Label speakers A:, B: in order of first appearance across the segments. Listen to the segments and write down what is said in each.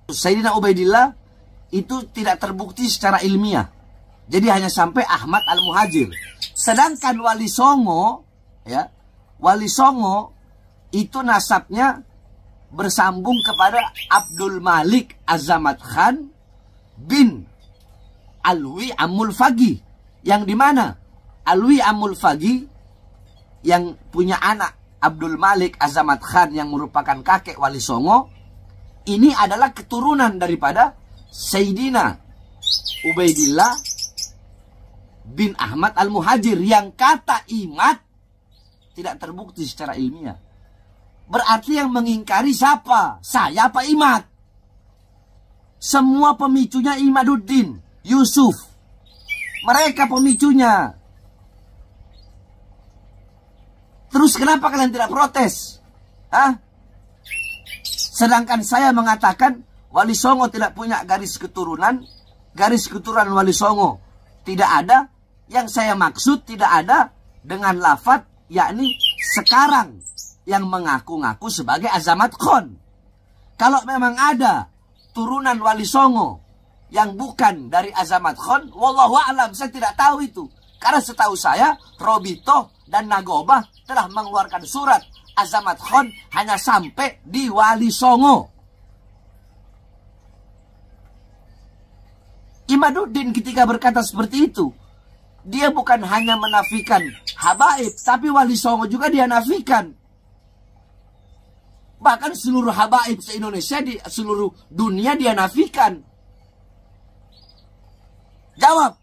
A: Sayyidina Ubaidillah itu tidak terbukti secara ilmiah. Jadi hanya sampai Ahmad Al-Muhajir. Sedangkan Wali Songo, ya, Wali Songo itu nasabnya bersambung kepada Abdul Malik Azamat Khan bin Alwi Amul Fagi, yang dimana Alwi Amul Fagi yang punya anak Abdul Malik Azamat Khan yang merupakan kakek Wali Songo, ini adalah keturunan daripada Sayyidina Ubaidillah bin Ahmad Al-Muhajir, yang kata Imad tidak terbukti secara ilmiah. Berarti yang mengingkari siapa? Saya apa Imad? Semua pemicunya Imaduddin, Yusuf. Mereka pemicunya. Terus kenapa kalian tidak protes? Hah? Sedangkan saya mengatakan Wali Songo tidak punya garis keturunan. Garis keturunan Wali Songo tidak ada. Yang saya maksud tidak ada dengan lafaz, yakni sekarang yang mengaku-ngaku sebagai Azamat Khan. Kalau memang ada turunan Wali Songo yang bukan dari Azamat Khan, wallahu a'lam, saya tidak tahu itu. Karena setahu saya, Robito dan Nagobah telah mengeluarkan surat Azamat Khan hanya sampai di Wali Songo. Imaduddin ketika berkata seperti itu, dia bukan hanya menafikan habaib, tapi Wali Songo juga dia nafikan. Bahkan seluruh habaib se-Indonesia, di seluruh dunia dia nafikan. Jawab.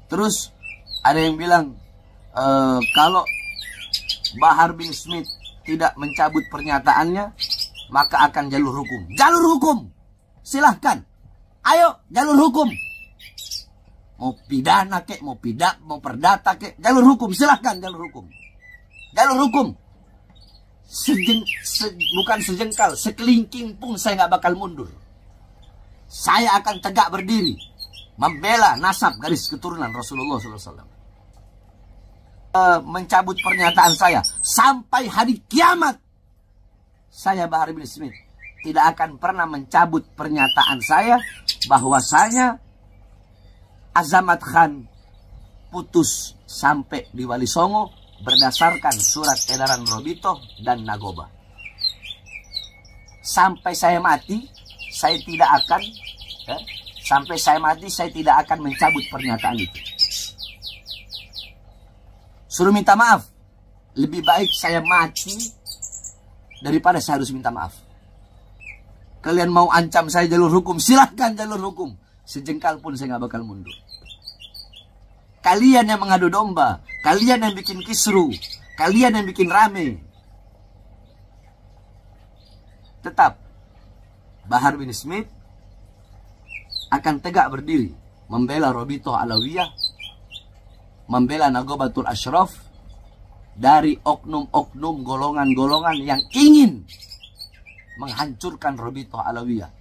A: Terus ada yang bilang, kalau Bahar bin Smith tidak mencabut pernyataannya, maka akan jalur hukum. Jalur hukum, silahkan. Ayo, jalur hukum. Mau pidana kek, mau perdata kek, jalur hukum, silahkan jalur hukum. Jalur hukum. Bukan sejengkal, sekelingking pun saya nggak bakal mundur. Saya akan tegak berdiri, membela nasab garis keturunan Rasulullah SAW. Mencabut pernyataan saya sampai hari kiamat. Saya Bahar bin Smith tidak akan pernah mencabut pernyataan saya bahwasanya Azamat Khan putus sampai di Wali Songo berdasarkan surat edaran Robito dan Nagoba. Sampai saya mati, saya tidak akan saya tidak akan mencabut pernyataan itu. Suruh minta maaf. Lebih baik saya mati daripada saya harus minta maaf. Kalian mau ancam saya jalur hukum, silahkan jalur hukum. Sejengkal pun saya nggak bakal mundur. Kalian yang mengadu domba, kalian yang bikin kisru, kalian yang bikin rame. Tetap Bahar bin Smith akan tegak berdiri membela Robito Alawiyah, membela Nagobatul Ashraf dari oknum-oknum golongan-golongan yang ingin menghancurkan Robito Alawiyah.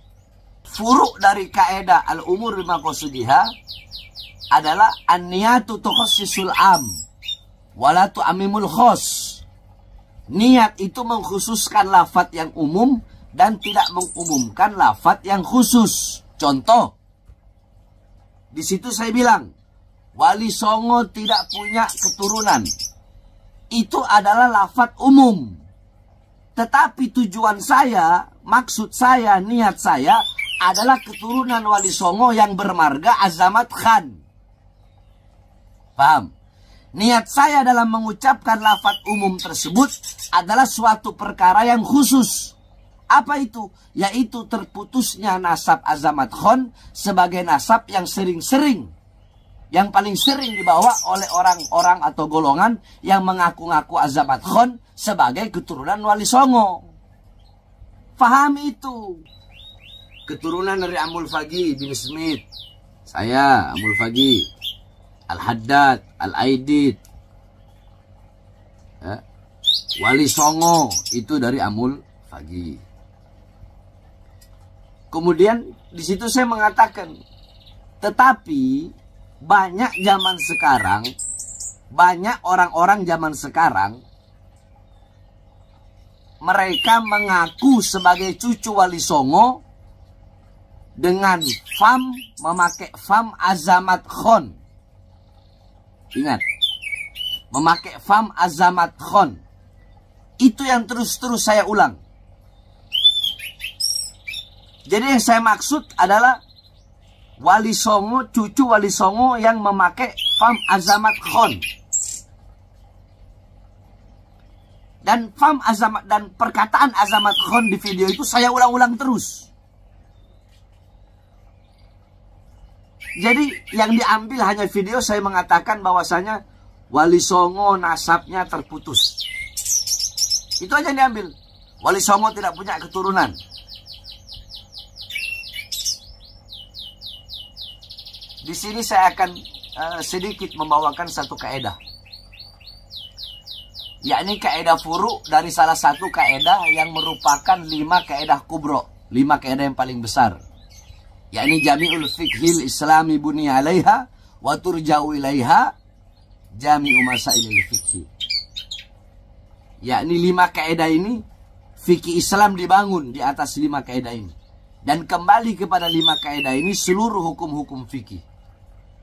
A: Furuk dari kaedah al-umur bima qasidiha adalah an-niyatu tukhassisul am wala tu'ammimul khos. Niat itu mengkhususkan lafaz yang umum dan tidak mengumumkan lafaz yang khusus. Contoh, di situ saya bilang Wali Songo tidak punya keturunan. Itu adalah lafaz umum. Tetapi tujuan saya, maksud saya, niat saya adalah keturunan Wali Songo yang bermarga Azamat Khan. Paham? Niat saya dalam mengucapkan lafaz umum tersebut adalah suatu perkara yang khusus. Apa itu? Yaitu terputusnya nasab Azamat Khan sebagai nasab yang sering-sering, yang paling sering dibawa oleh orang-orang atau golongan yang mengaku-ngaku Azamat Khan sebagai keturunan Wali Songo. Fahami itu. Keturunan dari Amul Fagi bin Smith. Saya Amul Fagi, Al-Haddad, Al-Aidid, ya. Wali Songo itu dari Amul Fagi. Kemudian di situ saya mengatakan, tetapi banyak zaman sekarang, banyak orang-orang zaman sekarang, mereka mengaku sebagai cucu Wali Songo, dengan fam, memakai fam azamat khon. Ingat, memakai fam azamat khon. Itu yang terus-terus saya ulang. Jadi yang saya maksud adalah Wali Songo, cucu Wali Songo yang memakai fam azamat khon. Dan fam azamat dan perkataan azamat khon di video itu saya ulang-ulang terus. Jadi yang diambil hanya video saya mengatakan bahwasanya Wali Songo nasabnya terputus. Itu aja yang diambil. Wali Songo tidak punya keturunan. Di sini saya akan sedikit membawakan satu kaidah, yakni kaidah furu dari salah satu kaidah yang merupakan 5 kaidah kubro, 5 kaidah yang paling besar, yakni jami'ul fiqhil islami buni alaiha wa turja'u ilaiha jami'u masailil fiqhi. Yakni 5 kaidah ini, fikih Islam dibangun di atas 5 kaidah ini, dan kembali kepada 5 kaidah ini seluruh hukum-hukum fikih.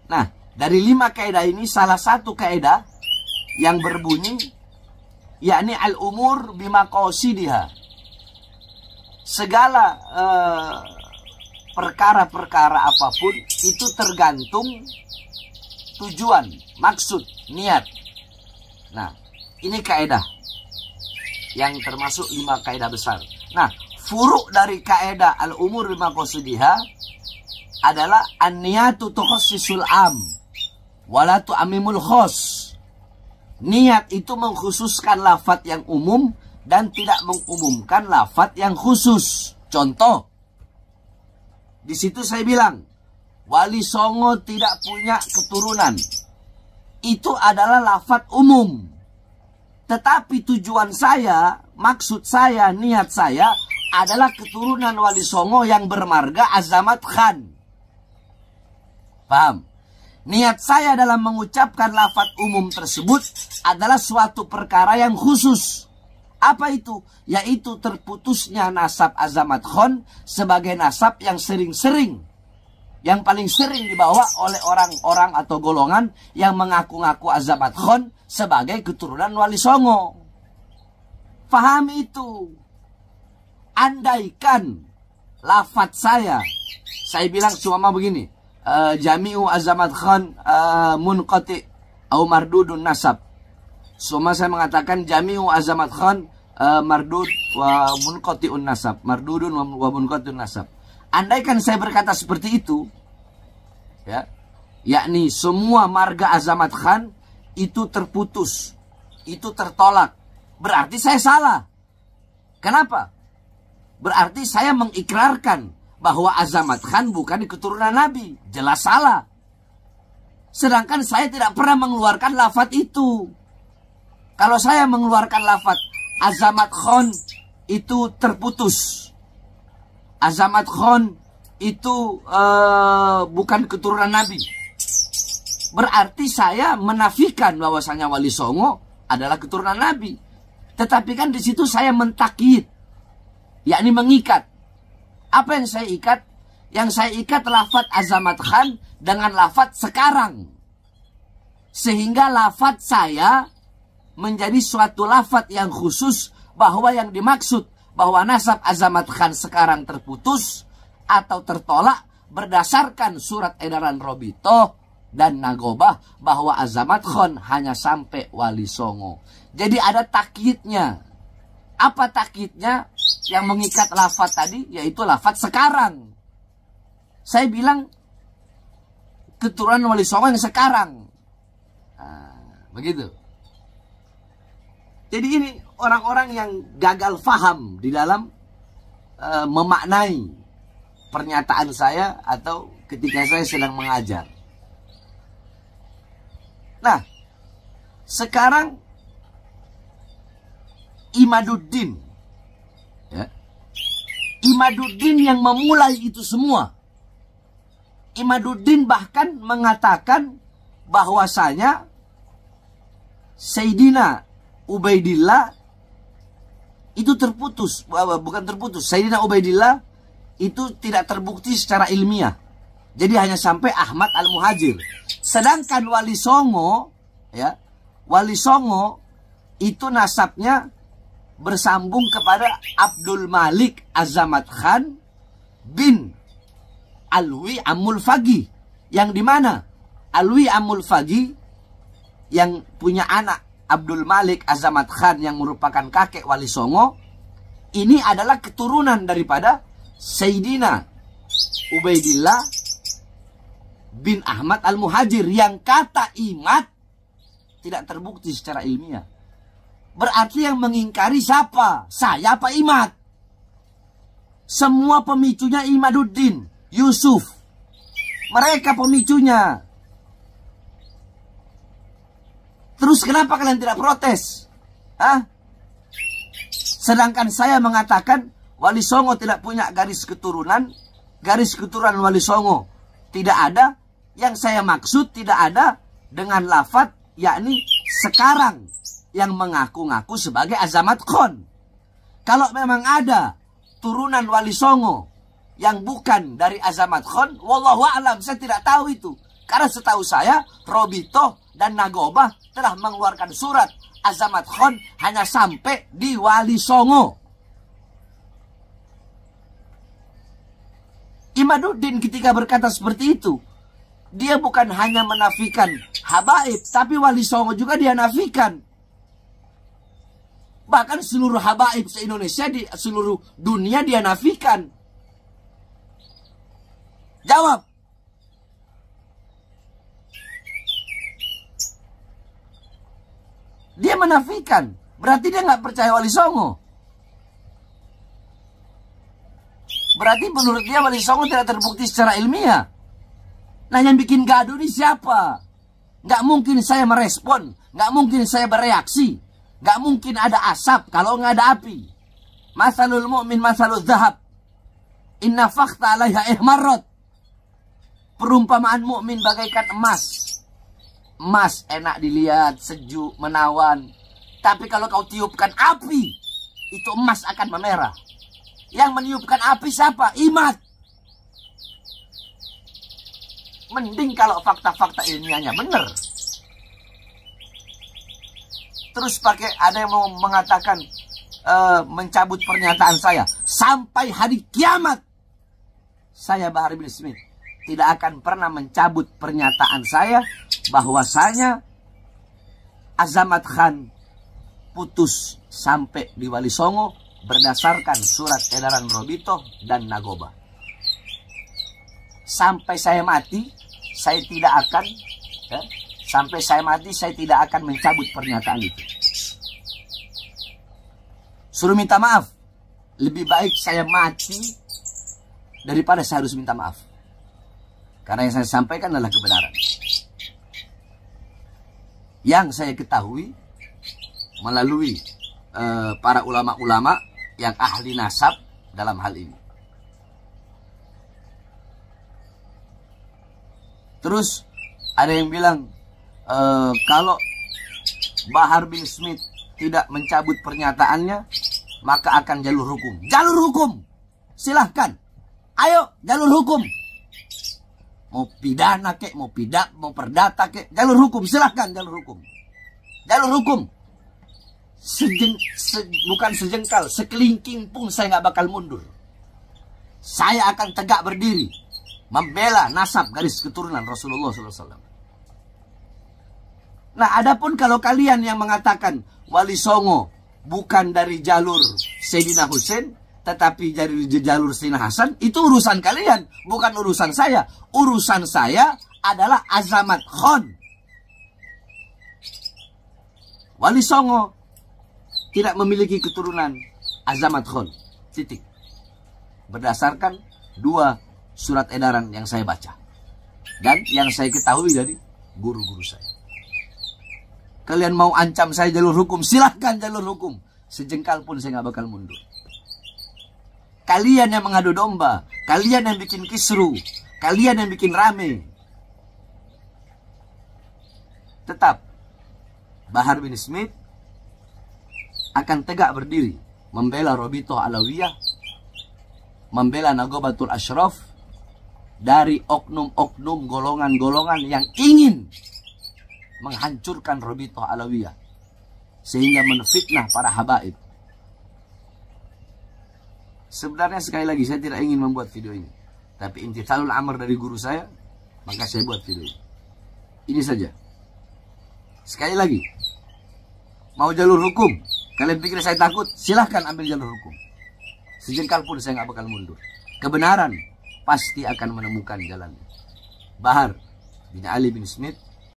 A: Nah, dari 5 kaidah ini salah satu kaidah yang berbunyi yakni al-umur bima qasidiha. Segala perkara-perkara apapun itu tergantung tujuan, maksud, niat. Nah, ini kaidah yang termasuk 5 kaidah besar. Nah, furuk dari kaidah al-umur bima qasidiha adalah an-niyatu tukhassisul am wala tu'ammimul khos. Niat itu mengkhususkan lafaz yang umum dan tidak mengumumkan lafaz yang khusus. Contoh, di situ saya bilang Wali Songo tidak punya keturunan. Itu adalah lafaz umum. Tetapi tujuan saya, maksud saya, niat saya adalah keturunan Wali Songo yang bermarga Azamat Khan. Paham? Niat saya dalam mengucapkan lafaz umum tersebut adalah suatu perkara yang khusus. Apa itu? Yaitu terputusnya nasab Azamat Khan sebagai nasab yang sering-sering, yang paling sering dibawa oleh orang-orang atau golongan yang mengaku-ngaku Azamat Khan sebagai keturunan Wali Songo. Pahami itu. Andaikan lafaz saya bilang cuma begini, Jami'u Azamat Khan munqati atau mardudun nasab. Semua saya mengatakan Jami'u Azamat Khan mardud wa munqati'un nasab. Mardudun wa munqati'un nasab. Andaikan saya berkata seperti itu, ya, yakni semua marga Azamat Khan itu terputus, itu tertolak, berarti saya salah. Kenapa? Berarti saya mengikrarkan bahwa Azamat Khan bukan keturunan Nabi. Jelas salah. Sedangkan saya tidak pernah mengeluarkan lafaz itu. Kalau saya mengeluarkan lafaz Azamat Khan itu terputus, Azamat Khan itu bukan keturunan Nabi, berarti saya menafikan bahwasanya Wali Songo adalah keturunan Nabi. Tetapi kan di situ saya mentakyid, yakni mengikat. Apa yang saya ikat? Yang saya ikat lafaz Azamat Khan dengan lafaz sekarang. Sehingga lafaz saya menjadi suatu lafaz yang khusus, bahwa yang dimaksud bahwa nasab Azamat Khan sekarang terputus atau tertolak berdasarkan surat edaran Robito dan Nagobah bahwa Azamat Khan hanya sampai Wali Songo. Jadi ada takyidnya. Apa takyidnya? Yang mengikat lafaz tadi yaitu lafaz sekarang. Saya bilang keturunan Wali Songo yang sekarang. Nah, begitu. Jadi ini orang-orang yang gagal faham di dalam memaknai pernyataan saya atau ketika saya sedang mengajar. Nah, sekarang Imaduddin, ya, Imaduddin yang memulai itu semua. Imaduddin bahkan mengatakan bahwasanya Sayyidina Ubaidillah itu terputus, bukan terputus. Sayyidina Ubaidillah itu tidak terbukti secara ilmiah. Jadi hanya sampai Ahmad Al-Muhajir. Sedangkan Wali Songo, ya, Wali Songo itu nasabnya bersambung kepada Abdul Malik Azamat Khan bin Alwi Amul Fagi, yang dimana Alwi Amul Fagi yang punya anak Abdul Malik Azamat Khan yang merupakan kakek Wali Songo, ini adalah keturunan daripada Sayyidina Ubaidillah bin Ahmad Al-Muhajir, yang kata Imad tidak terbukti secara ilmiah. Berarti yang mengingkari siapa? Saya apa Imad? Semua pemicunya Imaduddin, Yusuf. Mereka pemicunya. Terus kenapa kalian tidak protes? Hah? Sedangkan saya mengatakan Wali Songo tidak punya garis keturunan. Garis keturunan Wali Songo tidak ada. Yang saya maksud tidak ada dengan lafaz, yakni sekarang yang mengaku-ngaku sebagai Azamat Khan. Kalau memang ada turunan Wali Songo yang bukan dari Azamat Khan, wallahu a'lam, saya tidak tahu itu. Karena setahu saya, Robito dan Nagoba telah mengeluarkan surat Azamat Khan hanya sampai di Wali Songo. Imaduddin ketika berkata seperti itu, dia bukan hanya menafikan habaib, tapi Wali Songo juga dia nafikan. Bahkan seluruh habaib se-Indonesia, di seluruh dunia dia nafikan. Jawab. Dia menafikan. Berarti dia nggak percaya Wali Songo. Berarti menurut dia Wali Songo tidak terbukti secara ilmiah. Nah, yang bikin gaduh ini siapa? Nggak mungkin saya merespon. Nggak mungkin saya bereaksi. Nggak mungkin ada asap kalau nggak ada api. Masalul mu'min masalul zahab. Inna fakhta alaiha ihmarrot. Perumpamaan mukmin bagaikan emas. Emas enak dilihat, sejuk, menawan. Tapi kalau kau tiupkan api, itu emas akan memerah. Yang meniupkan api siapa? Imad. Mending kalau fakta-fakta ilmiahnya benar. Terus pakai ada yang mau mengatakan mencabut pernyataan saya. Sampai hari kiamat, saya Bahar bin Smith tidak akan pernah mencabut pernyataan saya bahwasanya Azamat Khan putus sampai di Wali Songo berdasarkan surat edaran Robito dan Nagoba. Sampai saya mati, saya tidak akan, sampai saya mati, saya tidak akan mencabut pernyataan itu. Suruh minta maaf. Lebih baik saya mati daripada saya harus minta maaf. Karena yang saya sampaikan adalah kebenaran. Yang saya ketahui melalui para ulama-ulama yang ahli nasab dalam hal ini. Terus ada yang bilang kalau Bahar bin Smith tidak mencabut pernyataannya, maka akan jalur hukum. Jalur hukum, silahkan. Ayo jalur hukum. Mau pidana kek, mau perdata kek, jalur hukum, silahkan jalur hukum. Jalur hukum. Bukan sejengkal, sekelingking pun saya nggak bakal mundur. Saya akan tegak berdiri membela nasab garis keturunan Rasulullah SAW. Nah, adapun kalau kalian yang mengatakan Wali Songo bukan dari jalur Sayyidina Husain, tetapi dari jalur Sayyidina Hasan, itu urusan kalian, bukan urusan saya. Urusan saya adalah Azamat Khan. Wali Songo tidak memiliki keturunan Azamat Khan. Titik. Berdasarkan 2 surat edaran yang saya baca. Dan yang saya ketahui dari guru-guru saya. Kalian mau ancam saya jalur hukum, silahkan jalur hukum. Sejengkal pun saya nggak bakal mundur. Kalian yang mengadu domba, kalian yang bikin kisru, kalian yang bikin rame. Tetap Bahar bin Smith akan tegak berdiri membela Robito Alawiyah membela Nagobatul Ashraf dari oknum-oknum golongan-golongan yang ingin menghancurkan Rabithah Alawiyah sehingga menfitnah para habaib. Sebenarnya sekali lagi saya tidak ingin membuat video ini, tapi imtithalul amr dari guru saya, maka saya buat video ini. Ini saja. Sekali lagi, mau jalur hukum, kalian pikir saya takut? Silahkan ambil jalur hukum. Sejengkal pun saya nggak bakal mundur. Kebenaran pasti akan menemukan jalannya. Bahar bin Ali bin Smith,